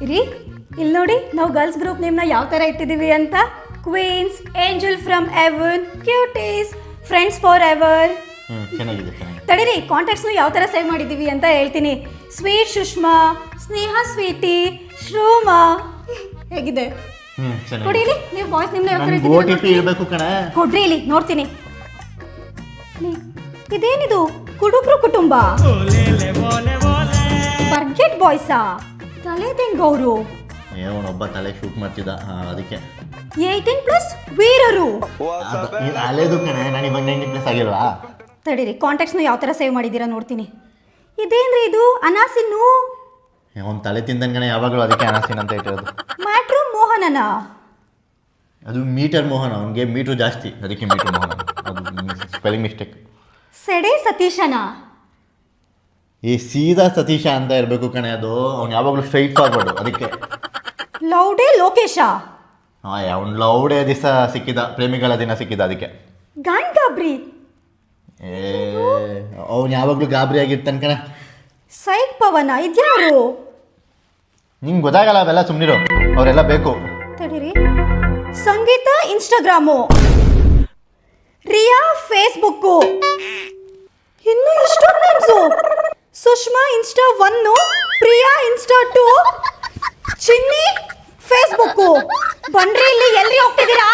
ರೀ ಇಲ್ಲಿ ನೋಡಿ ನಾವು ಗರ್ಲ್ಸ್ ಗ್ರೂಪ್ ನೇಮ್ನ ಯಾವ ಥರ ಇಟ್ಟಿದ್ದೀವಿ ಅಂತ. Queens, angel from heaven, cuties, friends forever ಎವರ್. ಚೆನ್ನಾಗಿದೆ. ತಡೀರಿ, ಕಾಂಟ್ಯಾಕ್ಟ್ಸ್ನು ಯಾವ ಥರ ಸೇವ್ ಮಾಡಿದ್ದೀವಿ ಅಂತ ಹೇಳ್ತೀನಿ. ಸ್ವೀಟ್ ಸುಷ್ಮಾ, ಸ್ನೇಹ ಸ್ವೀಟಿ, ಶ್ರೂಮಾ. ಹೇಗಿದೆ ಕೊಡಿಲಿ, ನೀವು ಬಾಯ್ಸ್ ನಿಮ್ನ ಯಾವ ಥರ ಇರಬೇಕು ಕಣ. ಕೊಡ್ರಿ ಇಲ್ಲಿ ನೋಡ್ತೀನಿ. ಇದೇನಿದು ಕುಡುಕ್ರು ಕುಟುಂಬ, ಬರ್ಗೆಟ್ ಬಾಯ್ಸಾ? ತಲೆ ತೆಂಗವರು ಒಬ್ಬ ತಲೆ ಶೂಟ್ ಮಾಡ್ತಿದ್ದ, ಅದಕ್ಕೆ 18+ ವೀರರು. ಅಲೇದು ಕಣೆ, ನಾನು ಇವಾಗ 19+ ಆಗಿಲ್ವಾ? ತಡೀರಿ, ಕಾಂಟ್ಯಾಕ್ಟ್ಸ್ನು ಯಾವ ಥರ ಸೇವ್ ಮಾಡಿದ್ದೀರಾ ನೋಡ್ತೀನಿ. ಇದೇನ್ರಿ ಇದು? ಅನಾಸಿನ್ನು ಅವ್ನು ತಲೆ ತಿಂದನ್ಗಣೆ ಯಾವಾಗಲೂ, ಅದಕ್ಕೆ ಅನಾಸಿನ್ ಅಂತ ಇಟ್ಟಿರೋದು. ಮ್ಯಾಟ್ರು ಮೋಹನನ? ಅದು ಮೀಟರ್ ಮೋಹನ, ಅವನಿಗೆ ಮೀಟ್ರು ಜಾಸ್ತಿ, ಅದಕ್ಕೆ ಮೀಟರ್ ಮೋಹನ. ಅದು ಸ್ಪೆಲ್ಲಿಂಗ್ ಮಿಸ್ಟೇಕ್. ಸೆಡೆ ಸತೀಶನ? ಈ ಸೀದಾ ಸತೀಶ ಅಂತ ಇರಬೇಕು ಕಣೆ, ಅದು ಅವ್ನು ಯಾವಾಗಲೂ ಸ್ಟ್ರೈಟ್ ಫಾರ್ವರ್ಡು, ಅದಕ್ಕೆ. ಲೌಡೆ ಲೋಕೇಶ? ಅವ್ನು ಲೌಡೆ ದಿವಸ ಸಿಕ್ಕಿದ, ಪ್ರೇಮಿಗಳ ದಿನ ಸಿಕ್ಕಿದ, ಅದಕ್ಕೆ. ಗಾಂಡ್ ಗಾಬ್ರಿ? ಅವ್ನು ಯಾವಾಗಲೂ ಗಾಬರಿ ಆಗಿರ್ತಾನೆ ಕಣ. ಸೈಕ್ ಪವನ? ಇದ್ಯಾರು? ನಿಂಗೆ ಗೊತ್ತಾಗಲ್ಲ ಅವೆಲ್ಲ, ಸುಮ್ಮನಿರು, ಅವರೆಲ್ಲ ಬೇಕು. ತಡೀರಿ. ಸಂಗೀತ ಇನ್ಸ್ಟಾಗ್ರಾಮು, ರಿಯಾ ಫೇಸ್ಬುಕ್ಕು, ಇನ್ನು ಇಷ್ಟೊಂದು names. Sushma insta 1, Priya insta 2, ಚಿನ್ನಿ ಫೇಸ್ಬುಕ್ಕು. ಬನ್ರಿ ಇಲ್ಲಿ, ಎಲ್ಲಿ ಹೋಗ್ತಿದ್ದೀರಾ?